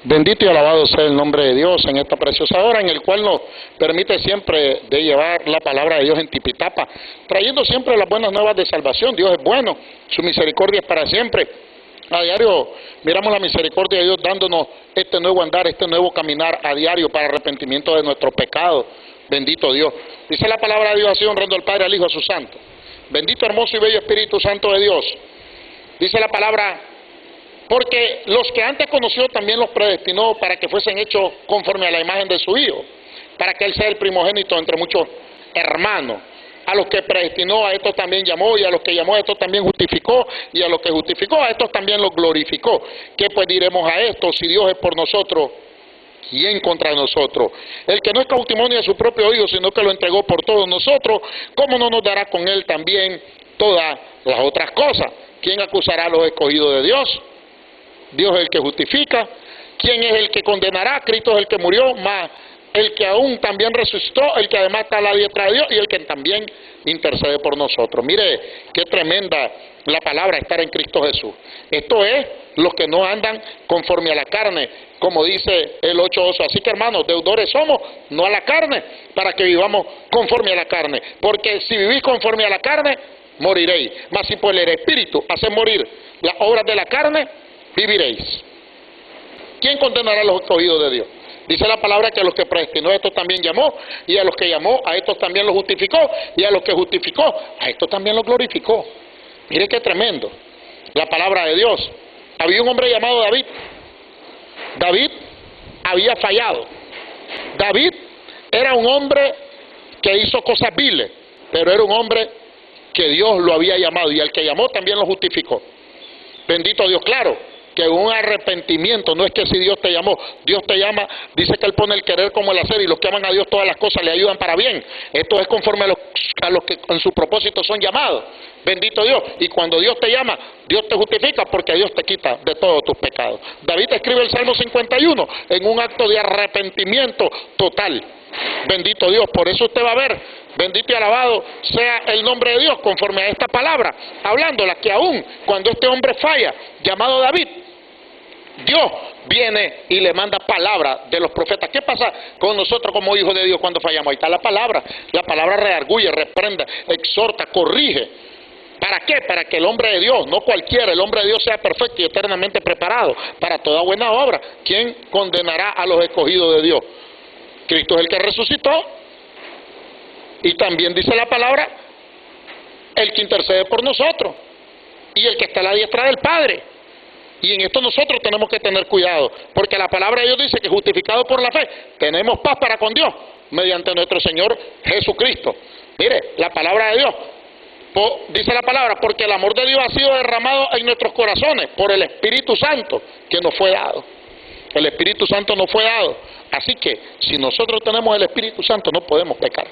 Bendito y alabado sea el nombre de Dios en esta preciosa hora, en el cual nos permite siempre de llevar la palabra de Dios en tipitapa, trayendo siempre las buenas nuevas de salvación. Dios es bueno, su misericordia es para siempre. A diario miramos la misericordia de Dios dándonos este nuevo andar, este nuevo caminar a diario para arrepentimiento de nuestros pecados. Bendito Dios. Dice la palabra de Dios así, honrando al Padre, al Hijo, a su Santo. Bendito, hermoso y bello Espíritu Santo de Dios. Dice la palabra: porque los que antes conoció también los predestinó para que fuesen hechos conforme a la imagen de su Hijo, para que Él sea el primogénito entre muchos hermanos. A los que predestinó, a estos también llamó, y a los que llamó, a estos también justificó, y a los que justificó, a estos también los glorificó. ¿Qué pues diremos a esto? Si Dios es por nosotros, ¿quién contra nosotros? El que no es testimonio de su propio Hijo, sino que lo entregó por todos nosotros, ¿cómo no nos dará con Él también todas las otras cosas? ¿Quién acusará a los escogidos de Dios? Dios es el que justifica. ¿Quién es el que condenará? Cristo es el que murió, más el que aún también resucitó, el que además está a la diestra de Dios y el que también intercede por nosotros. Mire qué tremenda la palabra estar en Cristo Jesús. Esto es los que no andan conforme a la carne, como dice el 8:8. Así que, hermanos, deudores somos, no a la carne, para que vivamos conforme a la carne. Porque si vivís conforme a la carne, moriréis. Mas si por el Espíritu hacen morir las obras de la carne, viviréis. ¿Quién condenará a los escogidos de Dios? Dice la palabra que a los que predestinó, a estos también llamó, y a los que llamó, a estos también los justificó, y a los que justificó, a estos también los glorificó. Mire qué tremendo la palabra de Dios. Había un hombre llamado David. David había fallado. David era un hombre que hizo cosas viles, pero era un hombre que Dios lo había llamado, y al que llamó también lo justificó. Bendito Dios, claro que un arrepentimiento no es que si Dios te llamó, Dios te llama, dice que Él pone el querer como el hacer, y los que aman a Dios todas las cosas le ayudan para bien. Esto es conforme a los que en su propósito son llamados. Bendito Dios. Y cuando Dios te llama, Dios te justifica, porque Dios te quita de todos tus pecados. David escribe el Salmo 51 en un acto de arrepentimiento total. Bendito Dios. Por eso usted va a ver, bendito y alabado sea el nombre de Dios, conforme a esta palabra, hablándola, que aún cuando este hombre falla, llamado David, Dios viene y le manda palabra de los profetas. ¿Qué pasa con nosotros como hijos de Dios cuando fallamos? Ahí está la palabra. La palabra redarguye, reprenda, exhorta, corrige. ¿Para qué? Para que el hombre de Dios, no cualquiera, el hombre de Dios sea perfecto y eternamente preparado para toda buena obra. ¿Quién condenará a los escogidos de Dios? Cristo es el que resucitó. Y también dice la palabra, el que intercede por nosotros y el que está a la diestra del Padre. Y en esto nosotros tenemos que tener cuidado, porque la palabra de Dios dice que justificados por la fe tenemos paz para con Dios mediante nuestro Señor Jesucristo. Mire, la palabra de Dios, dice la palabra, porque el amor de Dios ha sido derramado en nuestros corazones por el Espíritu Santo que nos fue dado. El Espíritu Santo nos fue dado. Así que si nosotros tenemos el Espíritu Santo no podemos pecar.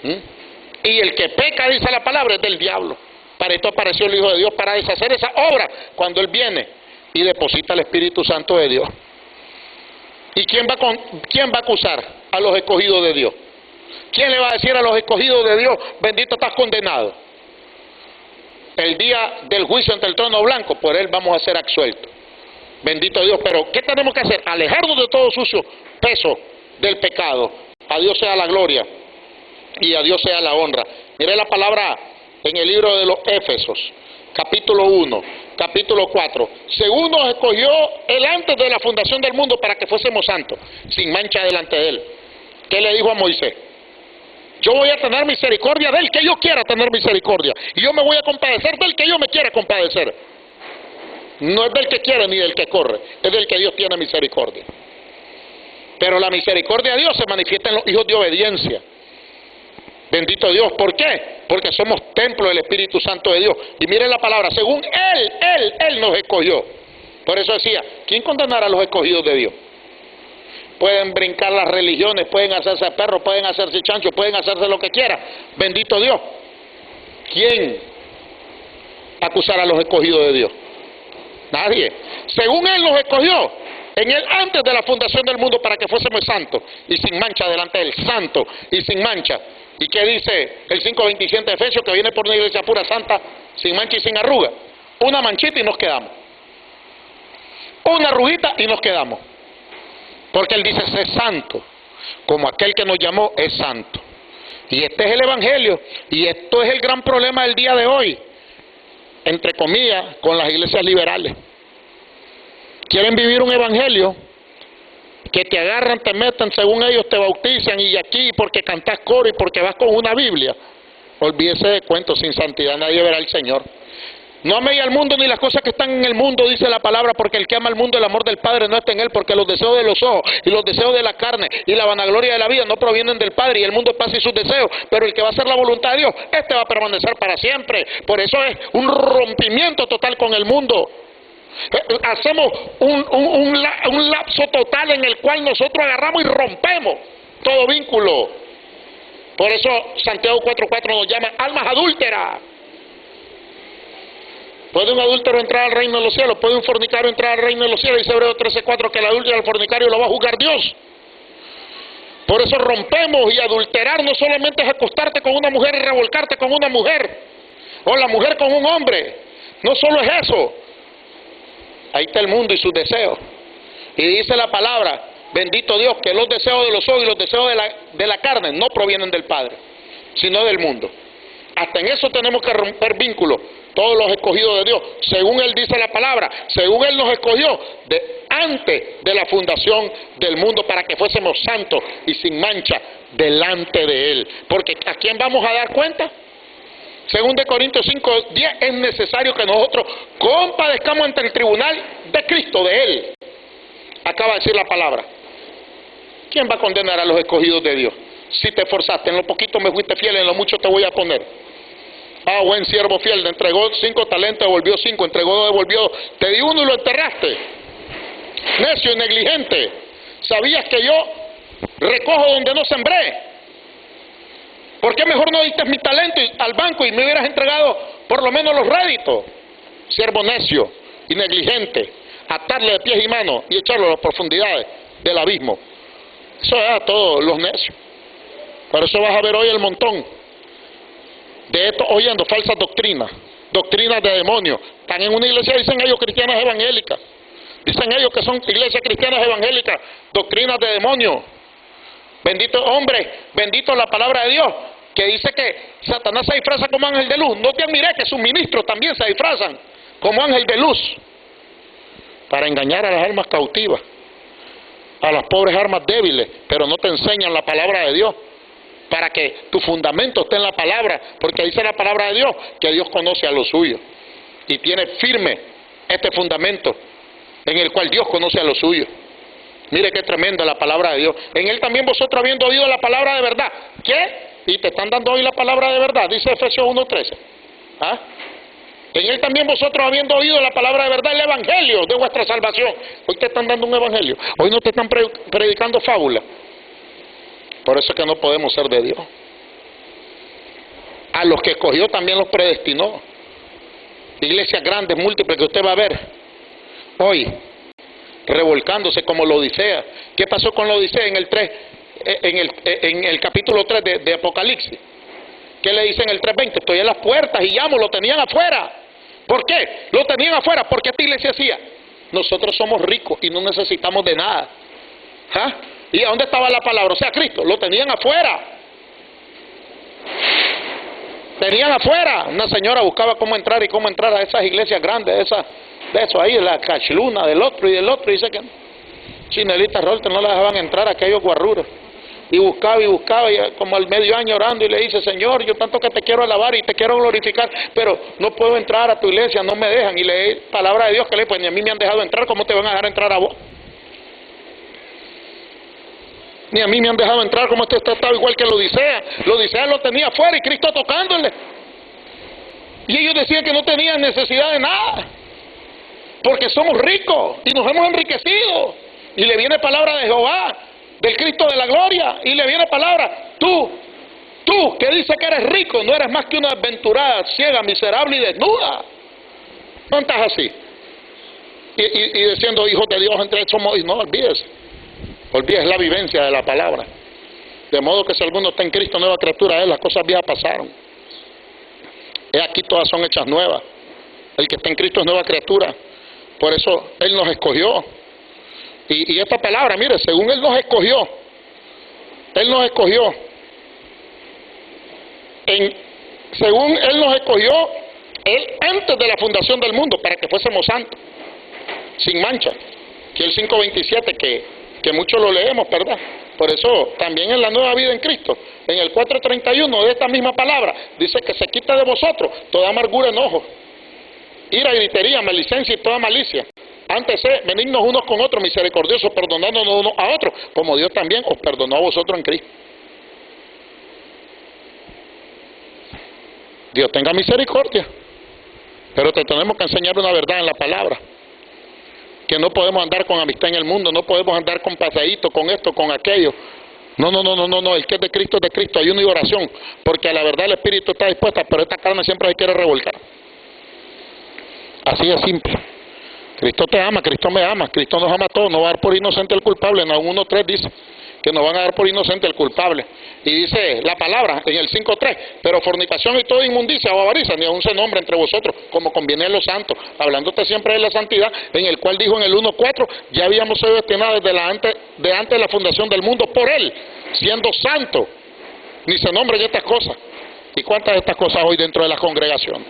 Y el que peca, dice la palabra, es del diablo. Para esto apareció el Hijo de Dios, para deshacer esa obra cuando Él viene y deposita el Espíritu Santo de Dios. ¿Y quién va a acusar a los escogidos de Dios? ¿Quién le va a decir a los escogidos de Dios, bendito estás condenado? El día del juicio ante el trono blanco, por Él vamos a ser absueltos. Bendito Dios. Pero ¿qué tenemos que hacer? Alejarnos de todo sucio peso del pecado. A Dios sea la gloria y a Dios sea la honra. Mire la palabra en el libro de los Éfesos, capítulo 1, capítulo 4. Según nos escogió Él antes de la fundación del mundo para que fuésemos santos, sin mancha delante de Él. ¿Qué le dijo a Moisés? Yo voy a tener misericordia del que yo quiera tener misericordia, y yo me voy a compadecer del que yo me quiera compadecer. No es del que quiere ni del que corre, es del que Dios tiene misericordia. Pero la misericordia de Dios se manifiesta en los hijos de obediencia. Bendito Dios. ¿Por qué? Porque somos templo del Espíritu Santo de Dios. Y miren la palabra, según Él nos escogió. Por eso decía, ¿quién condenará a los escogidos de Dios? Pueden brincar las religiones, pueden hacerse perros, pueden hacerse chanchos, pueden hacerse lo que quieran. Bendito Dios. ¿Quién acusará a los escogidos de Dios? Nadie. Según Él nos escogió en Él antes de la fundación del mundo para que fuésemos santos y sin mancha delante de Él, santo y sin mancha. ¿Y qué dice el 5:27 de Efesios? Que viene por una iglesia pura, santa, sin mancha y sin arruga. Una manchita y nos quedamos. una arruguita y nos quedamos. Porque Él dice, sé santo, como aquel que nos llamó es santo. Y este es el Evangelio, y esto es el gran problema del día de hoy, entre comillas, con las iglesias liberales. Quieren vivir un Evangelio que te agarran, te meten, según ellos te bautizan, y aquí porque cantas coro y porque vas con una Biblia. Olvídese de cuentos, sin santidad nadie verá al Señor. No améis al mundo ni las cosas que están en el mundo, dice la palabra, porque el que ama al mundo, el amor del Padre no está en él, porque los deseos de los ojos y los deseos de la carne y la vanagloria de la vida no provienen del Padre, y el mundo pasa y sus deseos, pero el que va a hacer la voluntad de Dios, este va a permanecer para siempre. Por eso es un rompimiento total con el mundo. Hacemos un lapso total en el cual nosotros agarramos y rompemos todo vínculo. Por eso Santiago 4:4 nos llama almas adúlteras. ¿Puede un adúltero entrar al reino de los cielos? ¿Puede un fornicario entrar al reino de los cielos? Dice Hebreos 13:4 que el adúltero y el fornicario lo va a juzgar Dios. Por eso rompemos, y adulterar no solamente es acostarte con una mujer y revolcarte con una mujer, o la mujer con un hombre. No solo es eso. Ahí está el mundo y sus deseos. Y dice la palabra, bendito Dios, que los deseos de los ojos y los deseos de la carne no provienen del Padre, sino del mundo. Hasta en eso tenemos que romper vínculos, todos los escogidos de Dios, según Él dice la palabra, según Él nos escogió antes de la fundación del mundo, para que fuésemos santos y sin mancha delante de Él. Porque ¿a quién vamos a dar cuenta? Según de Corintios 5:10, es necesario que nosotros compadezcamos ante el tribunal de Cristo, de Él. Acaba de decir la palabra. ¿Quién va a condenar a los escogidos de Dios? Si te esforzaste, en lo poquito me fuiste fiel, en lo mucho te voy a poner. Ah, buen siervo fiel, te entregó 5 talentos, devolvió 5, entregó 2, devolvió 2. Te di 1 y lo enterraste. Necio y negligente. ¿Sabías que yo recojo donde no sembré? ¿Por qué mejor no diste mi talento al banco y me hubieras entregado por lo menos los réditos? Siervo necio y negligente, atarle de pies y manos y echarlo a las profundidades del abismo. Eso es a todos los necios. Por eso vas a ver hoy el montón de esto oyendo falsas doctrinas, doctrinas de demonios. Están en una iglesia, dicen ellos, cristianas evangélicas. Dicen ellos que son iglesias cristianas evangélicas, doctrinas de demonios. Bendito hombre, bendito la palabra de Dios, que dice que Satanás se disfraza como ángel de luz. No te admiré que sus ministros también se disfrazan como ángel de luz para engañar a las almas cautivas, a las pobres almas débiles, pero no te enseñan la palabra de Dios, para que tu fundamento esté en la palabra, porque dice la palabra de Dios que Dios conoce a los suyos y tiene firme este fundamento en el cual Dios conoce a los suyos. Mire qué tremenda la palabra de Dios. En Él también vosotros habiendo oído la palabra de verdad. ¿Qué? Y te están dando hoy la palabra de verdad, dice Efesios 1:13. ¿Ah? En Él también vosotros habiendo oído la palabra de verdad, el evangelio de vuestra salvación. Hoy te están dando un evangelio. Hoy no te están predicando fábulas. Por eso es que no podemos ser de Dios. A los que escogió también los predestinó. Iglesias grandes, múltiples, que usted va a ver hoy revolcándose como la Odisea. ¿Qué pasó con la Odisea en el 3, en el capítulo 3 de Apocalipsis? ¿Qué le dice en el 3:20? Estoy en las puertas y llamo. Lo tenían afuera. ¿Por qué? Lo tenían afuera porque esta iglesia hacía: nosotros somos ricos y no necesitamos de nada. ¿Ah? ¿Y a dónde estaba la palabra? O sea, Cristo. Lo tenían afuera. Tenían afuera. Una señora buscaba cómo entrar a esas iglesias grandes, de eso ahí, la cachluna, del otro y del otro. Y dice que Chinelita Rolter no la dejaban entrar a aquellos guarruros. Y buscaba, y como al medio año orando, y le dice: Señor, yo tanto que te quiero alabar y te quiero glorificar, pero no puedo entrar a tu iglesia, no me dejan. Y leí palabra de Dios que pues ni a mí me han dejado entrar, ¿cómo te van a dejar entrar a vos? Ni a mí me han dejado entrar, como este estaba igual que la Odisea. La Odisea lo tenía afuera y Cristo tocándole. Y ellos decían que no tenían necesidad de nada, porque somos ricos y nos hemos enriquecido. Y le viene palabra de Jehová, del Cristo de la gloria, y le viene palabra: tú que dices que eres rico, no eres más que una desventurada, ciega, miserable y desnuda. No estás así. Y diciendo hijos de Dios, entre somos, y no olvides la vivencia de la palabra. De modo que si alguno está en Cristo, nueva criatura es, las cosas viejas pasaron. Aquí todas son hechas nuevas. El que está en Cristo es nueva criatura. Por eso Él nos escogió. Y esta palabra, mire, según Él nos escogió, según Él nos escogió, Él antes de la fundación del mundo, para que fuésemos santos, sin mancha. Que el 5:27, que muchos lo leemos, ¿verdad? Por eso, también en la nueva vida en Cristo, en el 4:31 de esta misma palabra, dice que se quita de vosotros toda amargura, enojo, ira, gritería, maledicencia y toda malicia. Antes benignos unos con otros, misericordiosos, perdonándonos unos a otros, como Dios también os perdonó a vosotros en Cristo. Dios tenga misericordia, pero te tenemos que enseñar una verdad en la palabra, que no podemos andar con amistad en el mundo, no podemos andar con paseíto, con esto, con aquello. No, el que es de Cristo, ayuno y oración, porque a la verdad el Espíritu está dispuesta, pero esta carne siempre se quiere revolcar. Así de simple. Cristo te ama, Cristo me ama, Cristo nos ama a todos, no va a dar por inocente el culpable. En Nahum 1:3 dice que nos van a dar por inocente el culpable. Y dice la palabra en el 5:3, pero fornicación y toda inmundicia o avaricia, ni aún se nombra entre vosotros, como conviene a los santos, hablándote siempre de la santidad, en el cual dijo en el 1:4, ya habíamos sido destinados antes de la fundación del mundo por Él, siendo santo, ni se nombran estas cosas. ¿Y cuántas de estas cosas hoy dentro de la congregación?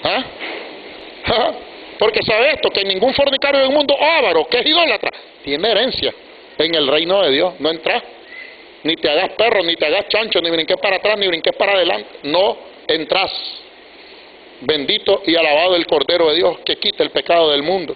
¿Ah? Porque sabe esto, que ningún fornicario del mundo, avaro, que es idólatra, tiene herencia en el reino de Dios. No entras, ni te hagas perro, ni te hagas chancho, ni brinques para atrás, ni brinques para adelante. No entras. Bendito y alabado el Cordero de Dios, que quita el pecado del mundo.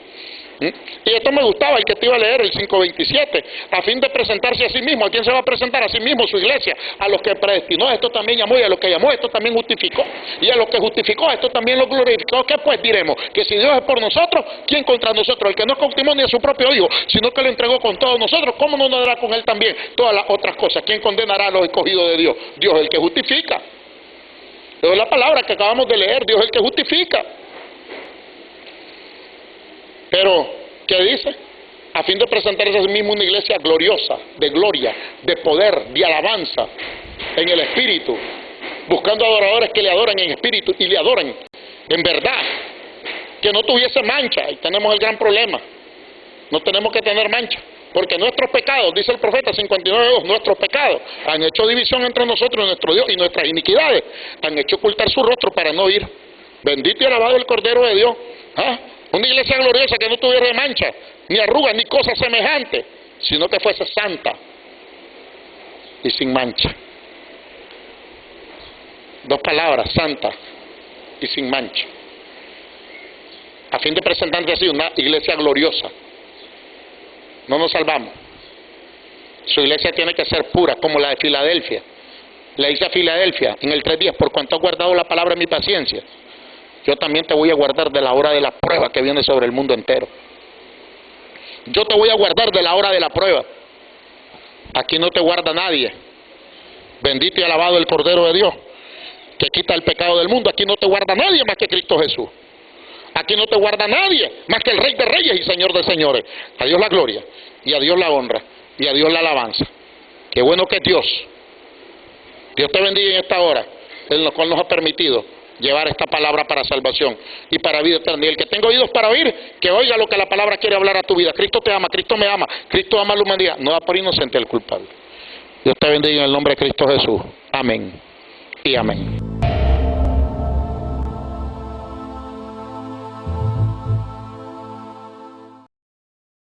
Y esto me gustaba, el que te iba a leer, el 5:27, a fin de presentarse a sí mismo. ¿A quién se va a presentar? A sí mismo, su iglesia. A los que predestinó, esto también llamó, y a los que llamó, esto también justificó. Y a los que justificó, esto también lo glorificó. ¿Qué pues diremos? Que si Dios es por nosotros, ¿quién contra nosotros? El que no cautivó ni a su propio Hijo, sino que lo entregó con todos nosotros, ¿cómo no nos dará con Él también todas las otras cosas? ¿Quién condenará a los escogidos de Dios? Dios es el que justifica. Esa es la palabra que acabamos de leer, Dios es el que justifica. Pero, ¿qué dice? A fin de presentarse a sí mismo una iglesia gloriosa, de gloria, de poder, de alabanza, en el Espíritu, buscando adoradores que le adoren en espíritu y le adoren en verdad, que no tuviese mancha. Y tenemos el gran problema, no tenemos que tener mancha, porque nuestros pecados, dice el profeta 59:2, nuestros pecados han hecho división entre nosotros, nuestro Dios, y nuestras iniquidades han hecho ocultar su rostro para no oír. Bendito y alabado el Cordero de Dios. Una iglesia gloriosa que no tuviera mancha, ni arrugas, ni cosas semejantes, sino que fuese santa y sin mancha. Dos palabras, santa y sin mancha. A fin de presentarse así una iglesia gloriosa. No nos salvamos. Su iglesia tiene que ser pura, como la de Filadelfia. Le dice a Filadelfia en el 3:10, por cuanto has guardado la palabra de mi paciencia, yo también te voy a guardar de la hora de la prueba que viene sobre el mundo entero. Yo te voy a guardar de la hora de la prueba. Aquí no te guarda nadie. Bendito y alabado el Cordero de Dios, que quita el pecado del mundo. Aquí no te guarda nadie más que Cristo Jesús. Aquí no te guarda nadie más que el Rey de Reyes y Señor de Señores. A Dios la gloria, y a Dios la honra, y a Dios la alabanza. Qué bueno que es Dios. Dios te bendiga en esta hora, en la cual nos ha permitido llevar esta palabra para salvación y para vida eterna. Y el que tenga oídos para oír, que oiga lo que la palabra quiere hablar a tu vida. Cristo te ama, Cristo me ama, Cristo ama a la humanidad. No da por inocente el culpable. Dios te bendiga en el nombre de Cristo Jesús. Amén y amén.